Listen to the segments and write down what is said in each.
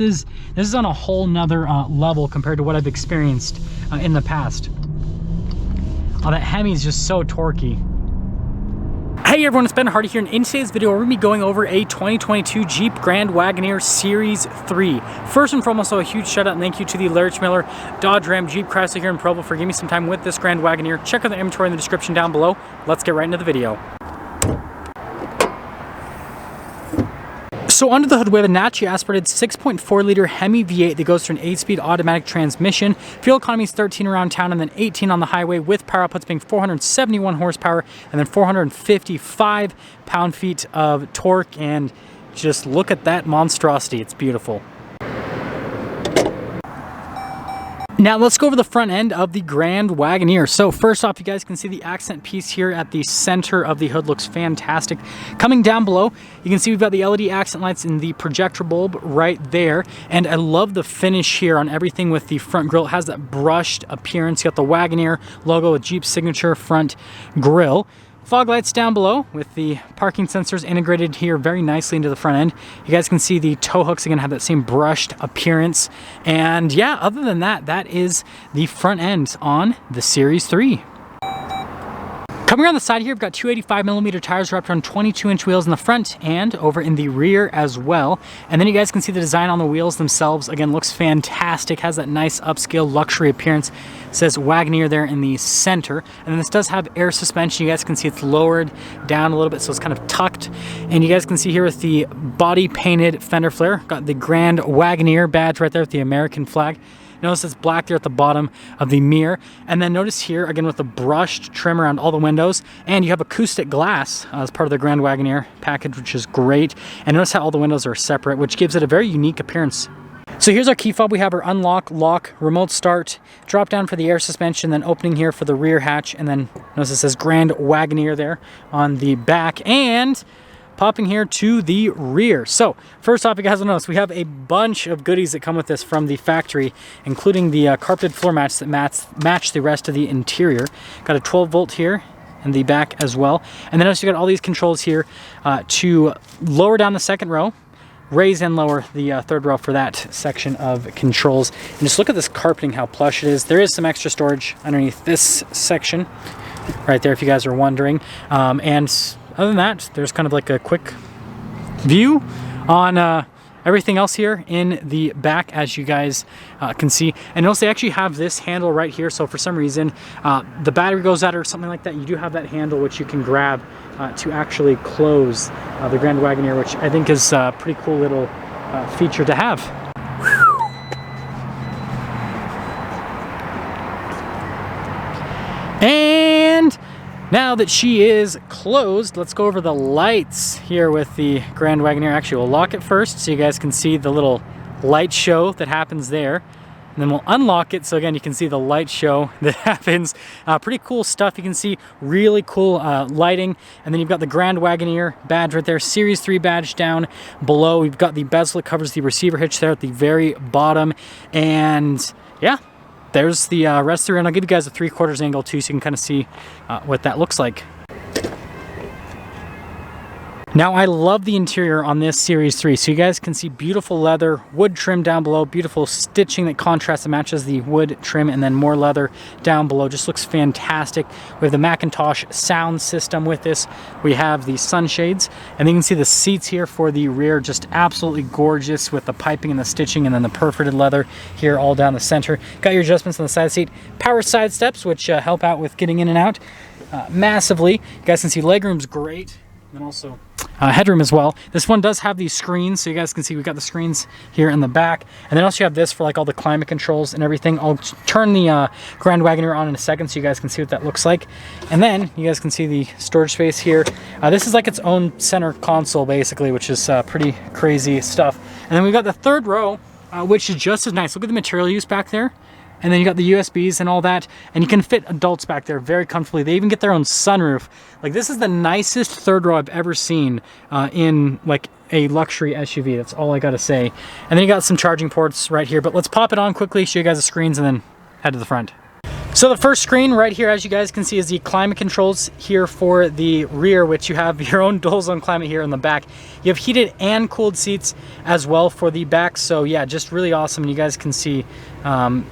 This is on a whole nother level compared to what I've experienced in the past. Oh, that Hemi is just so torquey. Hey everyone, it's Ben Hardy here, and in today's video we're going to be going over a 2022 Jeep Grand Wagoneer Series 3. First and foremost, a huge shout out and thank you to the Larry Miller Dodge Ram Jeep Chrysler here in Provo for giving me some time with this Grand Wagoneer. Check out the inventory in the description down below. Let's get right into the video. So under the hood, we have a naturally aspirated 6.4 liter Hemi V8 that goes through an 8-speed automatic transmission. Fuel economy is 13 around town and then 18 on the highway, with power outputs being 471 horsepower and then 455 pound-feet of torque. And just look at that monstrosity. It's beautiful. Now let's go over the front end of the Grand Wagoneer. So first off, you guys can see the accent piece here at the center of the hood looks fantastic. Coming down below, you can see we've got the LED accent lights in the projector bulb right there. And I love the finish here on everything with the front grille. It has that brushed appearance. You got the Wagoneer logo with Jeep signature front grille. Fog lights down below with the parking sensors integrated here very nicely into the front end. You guys can see the tow hooks again have that same brushed appearance. And yeah, other than that, that is the front end on the Series 3. Coming around the side here, we've got 285mm tires wrapped around 22-inch wheels in the front and over in the rear as well. And then you guys can see the design on the wheels themselves. Again, looks fantastic. Has that nice upscale luxury appearance. It says Wagoneer there in the center. And then this does have air suspension. You guys can see it's lowered down a little bit, so it's kind of tucked. And you guys can see here with the body painted fender flare, got the Grand Wagoneer badge right there with the American flag. Notice it's black there at the bottom of the mirror. And then notice here, again, with the brushed trim around all the windows. And you have acoustic glass as part of the Grand Wagoneer package, which is great. And notice how all the windows are separate, which gives it a very unique appearance. So here's our key fob. We have our unlock, lock, remote start, drop down for the air suspension, then opening here for the rear hatch. And then notice it says Grand Wagoneer there on the back. And popping here to the rear. So first off, you guys will notice we have a bunch of goodies that come with this from the factory, including the carpeted floor mats that match the rest of the interior. Got a 12 volt here in the back as well. And then notice you got all these controls here to lower down the second row, raise and lower the third row for that section of controls. And just look at this carpeting, how plush it is. There is some extra storage underneath this section right there, if you guys are wondering. And other than that, there's kind of like a quick view on everything else here in the back, as you guys can see. And notice they actually have this handle right here, so for some reason the battery goes out or something like that, you do have that handle which you can grab to actually close the Grand Wagoneer, which I think is a pretty cool little feature to have. And now that she is closed, let's go over the lights here with the Grand Wagoneer. Actually, we'll lock it first so you guys can see the little light show that happens there. And then we'll unlock it so again you can see the light show that happens. Pretty cool stuff. You can see really cool lighting. And then you've got the Grand Wagoneer badge right there, Series 3 badge down below. We've got the bezel that covers the receiver hitch there at the very bottom. And yeah, there's the rest through, and I'll give you guys a 3/4 angle too, so you can kind of see what that looks like. Now I love the interior on this Series 3, so you guys can see beautiful leather, wood trim down below, beautiful stitching that contrasts and matches the wood trim, and then more leather down below. Just looks fantastic. We have the Macintosh sound system with this. We have the sunshades, and then you can see the seats here for the rear, just absolutely gorgeous with the piping and the stitching, and then the perforated leather here all down the center. Got your adjustments on the side of the seat. Power side steps, which help out with getting in and out massively. You guys can see legroom's great, and also headroom as well. This one does have these screens, so you guys can see we've got the screens here in the back. And then also you have this for like all the climate controls and everything. I'll turn the Grand Wagoneer on in a second so you guys can see what that looks like. And then you guys can see the storage space here. This is like its own center console basically, which is pretty crazy stuff. And then we've got the third row, which is just as nice. Look at the material use back there. And then you got the USBs and all that, and you can fit adults back there very comfortably. They even get their own sunroof. Like, this is the nicest third row I've ever seen in like a luxury SUV. That's all I gotta say. And then you got some charging ports right here, but let's pop it on quickly, show you guys the screens, and then head to the front. So the first screen right here, as you guys can see, is the climate controls here for the rear, which you have your own dual zone climate here in the back. You have heated and cooled seats as well for the back. So yeah, just really awesome. And you guys can see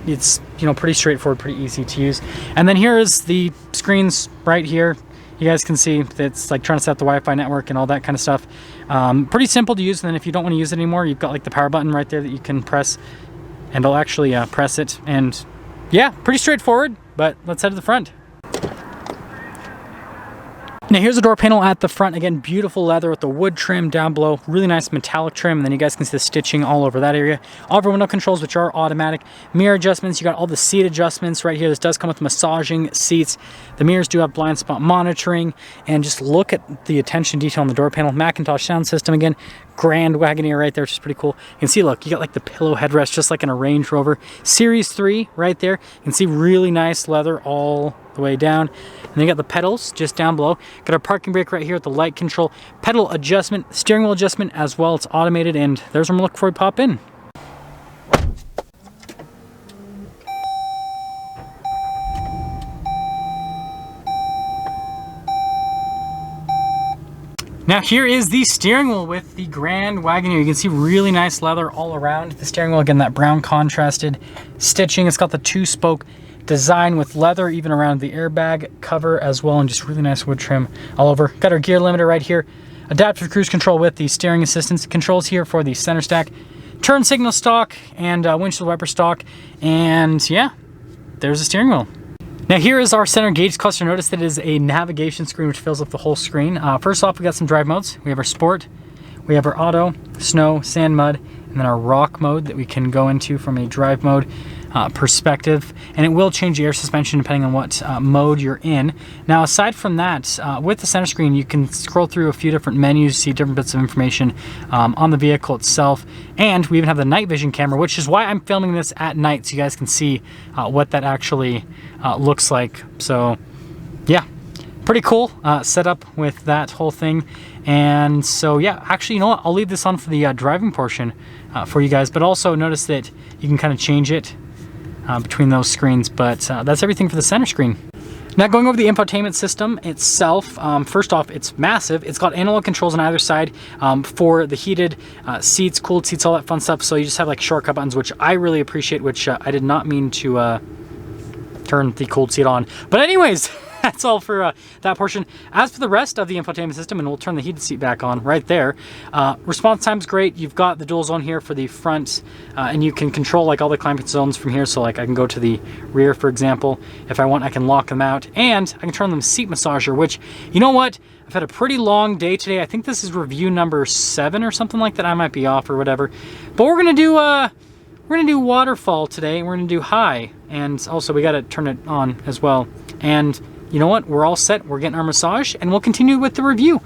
it's, you know, pretty straightforward, pretty easy to use. And then here is the screens right here. You guys can see it's like trying to set up the Wi-Fi network and all that kind of stuff. Pretty simple to use. And then if you don't want to use it anymore, you've got like the power button right there that you can press, and I'll actually press it. And yeah, pretty straightforward, but let's head to the front. Now here's the door panel at the front. Again, beautiful leather with the wood trim down below, really nice metallic trim, and then you guys can see the stitching all over that area. All of our window controls, which are automatic. Mirror adjustments, you got all the seat adjustments right here. This does come with massaging seats. The mirrors do have blind spot monitoring, and just look at the attention detail on the door panel. Macintosh sound system again. Grand Wagoneer right there, which is pretty cool. You can see, look, you got like the pillow headrest, just like in a Range Rover. Series 3 right there. You can see really nice leather all the way down. And then you got the pedals just down below. Got our parking brake right here with the light control. Pedal adjustment, steering wheel adjustment as well. It's automated, and there's where I'm looking for to pop in. Now here is the steering wheel with the Grand Wagoneer. You can see really nice leather all around the steering wheel. Again, that brown contrasted stitching. It's got the 2-spoke design with leather even around the airbag cover as well, and just really nice wood trim all over. Got our gear limiter right here. Adaptive cruise control with the steering assistance. Controls here for the center stack. Turn signal stalk and windshield wiper stalk. And yeah, there's the steering wheel. Now here is our center gauge cluster. Notice that it is a navigation screen which fills up the whole screen. First off, we got some drive modes. We have our sport, we have our auto, snow, sand, mud, and then our rock mode that we can go into from a drive mode perspective. And it will change the air suspension depending on what mode you're in. Now aside from that, with the center screen, you can scroll through a few different menus, see different bits of information on the vehicle itself. And we even have the night vision camera, which is why I'm filming this at night, so you guys can see what that actually looks like. So yeah, pretty cool setup with that whole thing. And so yeah, actually, you know what, I'll leave this on for the driving portion for you guys, but also notice that you can kind of change it between those screens. But that's everything for the center screen. Now going over the infotainment system itself, first off, it's massive. It's got analog controls on either side for the heated seats, cooled seats, all that fun stuff. So you just have like shortcut buttons, which I really appreciate, which I did not mean to turn the cooled seat on. But anyways, that's all for that portion. As for the rest of the infotainment system, and we'll turn the heated seat back on right there, response time's great. You've got the dual zone here for the front, and you can control like all the climate zones from here. So like I can go to the rear, for example. If I want, I can lock them out, and I can turn them seat massager, which, you know what? I've had a pretty long day today. I think this is review number 7 or something like that. I might be off or whatever. But we're gonna do waterfall today. We're gonna do high, and also we gotta turn it on as well. And you know what? We're all set. We're getting our massage, and we'll continue with the review.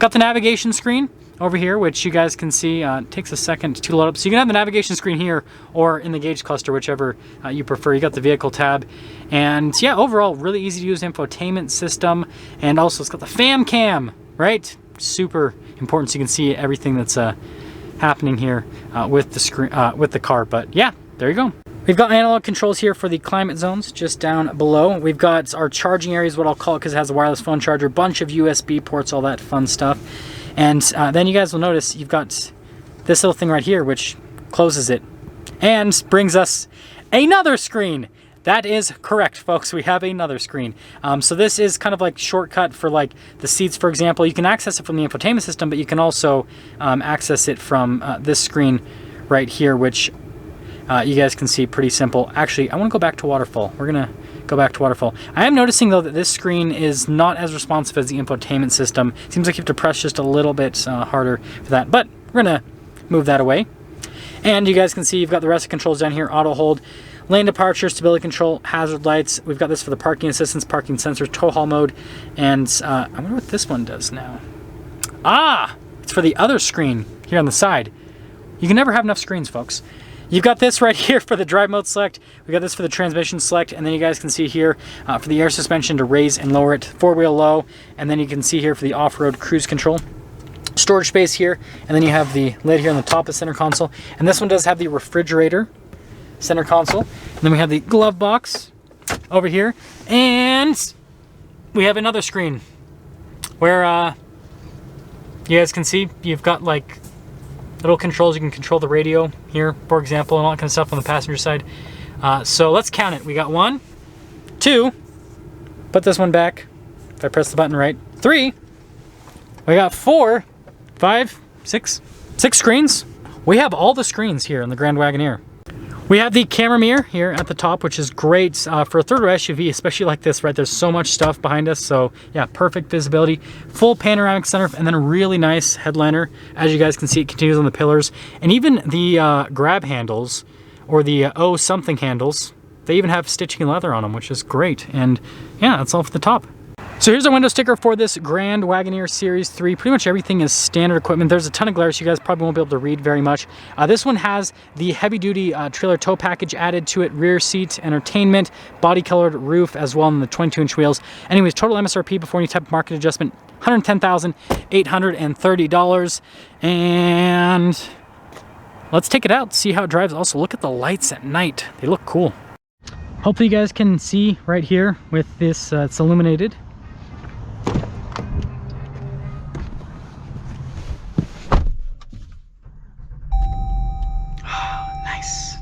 Got the navigation screen over here, which you guys can see. It takes a second to load up. So you can have the navigation screen here or in the gauge cluster, whichever you prefer. You got the vehicle tab. And yeah, overall, really easy to use infotainment system. And also it's got the fam cam, right? Super important so you can see everything that's happening here with the screen, with the car. But yeah, there you go. We've got analog controls here for the climate zones just down below. We've got our charging areas, what I'll call it, because it has a wireless phone charger, bunch of USB ports, all that fun stuff. And then you guys will notice you've got this little thing right here, which closes it and brings us another screen. That is correct, folks. We have another screen. So this is kind of like shortcut for like the seats, for example. You can access it from the infotainment system, but you can also access it from this screen right here, which you guys can see pretty simple. Actually, I want to go back to waterfall. We're gonna go back to waterfall. I am noticing though that this screen is not as responsive as the infotainment system. Seems like you have to press just a little bit harder for that, but we're gonna move that away. And you guys can see you've got the rest of the controls down here: auto hold, lane departure, stability control, hazard lights. We've got this for the parking assistance, parking sensors, tow haul mode, and I wonder what this one does now. Ah, it's for the other screen here on the side. You can never have enough screens, folks. You've got this right here for the drive mode select. We got this for the transmission select, and then you guys can see here for the air suspension to raise and lower it, 4-wheel low, and then you can see here for the off-road cruise control. Storage space here, and then you have the lid here on the top of center console, and this one does have the refrigerator center console. And then we have the glove box over here. And we have another screen where you guys can see you've got like little controls. You can control the radio here, for example, and all that kind of stuff on the passenger side. So let's count it. We got 1, 2, put this one back. If I press the button right, 3, we got 4, 5, 6 screens. We have all the screens here in the Grand Wagoneer. We have the camera mirror here at the top, which is great for a third-row SUV, especially like this, right? There's so much stuff behind us, so yeah, perfect visibility. Full panoramic sunroof, and then a really nice headliner. As you guys can see, it continues on the pillars. And even the grab handles, or the something handles, they even have stitching and leather on them, which is great. And yeah, that's all for the top. So here's our window sticker for this Grand Wagoneer Series 3. Pretty much everything is standard equipment. There's a ton of glare, so you guys probably won't be able to read very much. This one has the heavy-duty trailer tow package added to it, rear seat, entertainment, body-colored roof, as well, on the 22-inch wheels. Anyways, total MSRP before any type of market adjustment, $110,830. And let's take it out, see how it drives. Also, look at the lights at night. They look cool. Hopefully you guys can see right here with this, it's illuminated. Nice.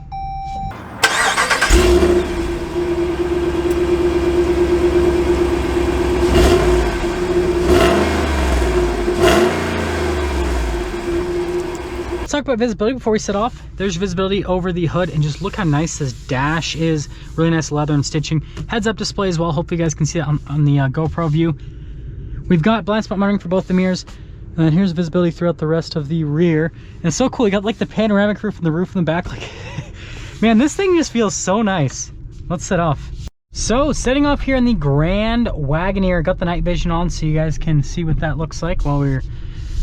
Let's talk about visibility before we set off. There's visibility over the hood, and just look how nice this dash is. Really nice leather and stitching. Heads-up display as well. Hopefully you guys can see that on the GoPro view. We've got blind spot monitoring for both the mirrors. And then here's visibility throughout the rest of the rear. And it's so cool. You got like the panoramic roof and the roof in the back. Like, man, this thing just feels so nice. Let's set off. So setting off here in the Grand Wagoneer. Got the night vision on so you guys can see what that looks like while we're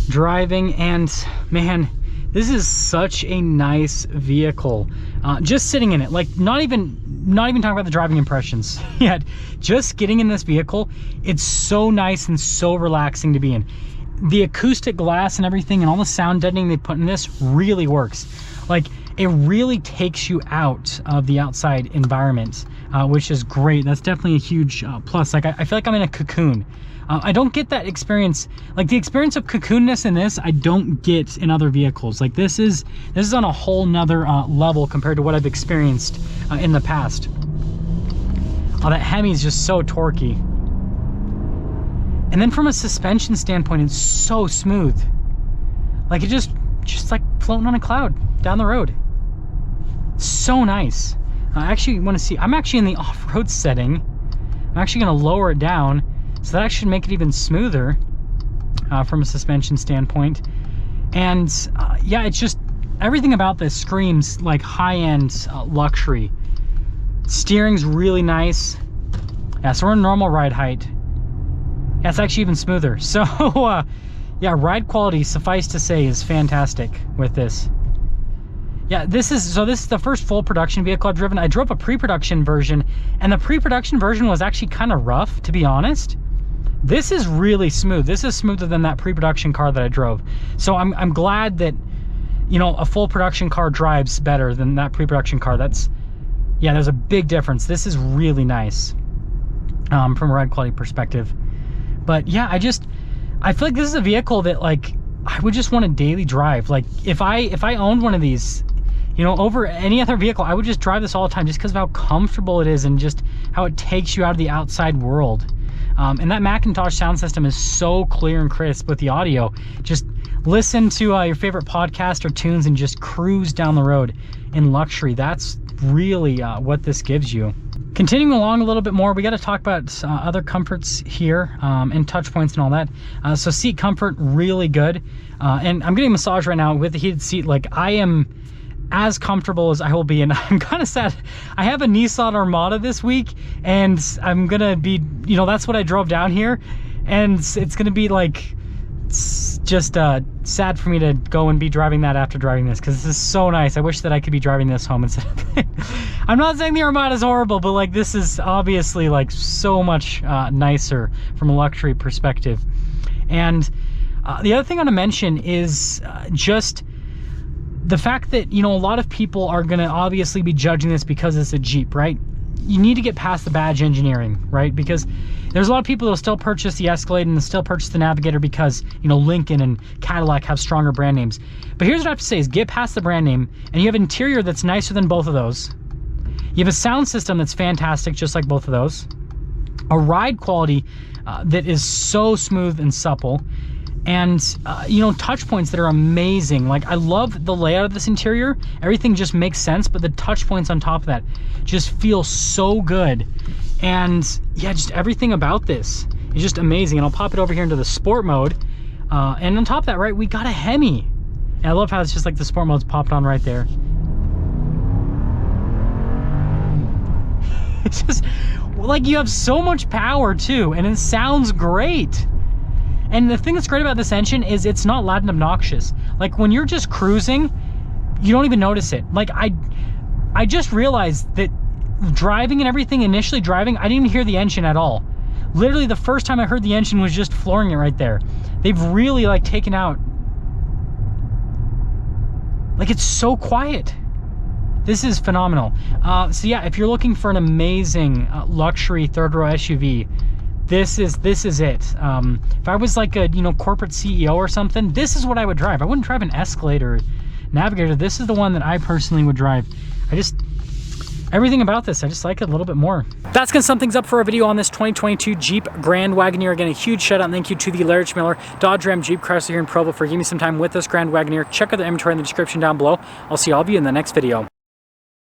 driving. And man, this is such a nice vehicle. Just sitting in it, like not even talking about the driving impressions yet. Just getting in this vehicle, it's so nice and so relaxing to be in. The acoustic glass and everything and all the sound deadening they put in this really works. Like, it really takes you out of the outside environment, which is great. That's definitely a huge plus. Like, I feel like I'm in a cocoon. I don't get that experience, like the experience of cocoonness in this, I don't get in other vehicles. Like this is on a whole nother level compared to what I've experienced in the past. Oh, that Hemi is just so torquey. And then from a suspension standpoint, it's so smooth. Like it just like floating on a cloud down the road. So nice. I actually want to see, I'm actually in the off-road setting. I'm actually going to lower it down. So that should make it even smoother from a suspension standpoint. And yeah, it's just, everything about this screams like high-end luxury. Steering's really nice. Yeah, so we're in normal ride height. Yeah, it's actually even smoother. So yeah, ride quality, suffice to say, is fantastic with this. Yeah, this is the first full production vehicle I've driven. I drove a pre-production version, and the pre-production version was actually kind of rough, to be honest. This is really smooth. This is smoother than that pre-production car that I drove. So I'm glad that, you know, a full production car drives better than that pre-production car. Yeah, there's a big difference. This is really nice from a ride quality perspective. But yeah, I feel like this is a vehicle that, like, I would just want to daily drive. Like if I owned one of these, you know, over any other vehicle, I would just drive this all the time just because of how comfortable it is and just how it takes you out of the outside world. And that Macintosh sound system is so clear and crisp with the audio. Just listen to your favorite podcast or tunes and just cruise down the road in luxury. That's really what this gives you. Continuing along a little bit more, we got to talk about other comforts here and touch points and all that. So seat comfort, really good. And I'm getting a massage right now with the heated seat. Like, I am as comfortable as I will be, and I'm kind of sad. I have a Nissan Armada this week, and I'm gonna be, you know, that's what I drove down here, and it's gonna be like, it's just sad for me to go and be driving that after driving this, because this is so nice. I wish that I could be driving this home instead of I'm not saying the Armada is horrible, but like, this is obviously like so much nicer from a luxury perspective. And the other thing I want to mention is just the fact that, you know, a lot of people are going to obviously be judging this because it's a Jeep, right? you need to get past the badge engineering, right? Because there's a lot of people that'll still purchase the Escalade and still purchase the Navigator because, you know, Lincoln and Cadillac have stronger brand names. But here's what I have to say is get past the brand name, and you have interior that's nicer than both of those. You have a sound system that's fantastic, just like both of those. A ride quality that is so smooth and supple. And, you know, touch points that are amazing. Like, I love the layout of this interior. Everything just makes sense, but the touch points on top of that just feel so good. And yeah, just everything about this is just amazing. And I'll pop it over here into the sport mode. And on top of that, right, we got a Hemi. And I love how it's just like the sport mode's popped on right there. It's just like you have so much power too, and it sounds great. And the thing that's great about this engine is it's not loud and obnoxious. Like when you're just cruising, you don't even notice it. Like I just realized that driving and everything, initially driving, I didn't even hear the engine at all. Literally the first time I heard the engine was just flooring it right there. They've really like taken out, like it's so quiet. This is phenomenal. So yeah, if you're looking for an amazing luxury third row SUV, this is it. If I was like a, you know, corporate CEO or something, this is what I would drive. I wouldn't drive an Escalade or Navigator. This is the one that I personally would drive. Everything about this, I just like it a little bit more. That's gonna sum things up for our video on this 2022 Jeep Grand Wagoneer. Again, a huge shout out and thank you to the Larry Miller Dodge Ram Jeep Chrysler here in Provo for giving me some time with this Grand Wagoneer. Check out the inventory in the description down below. I'll see all of you in the next video.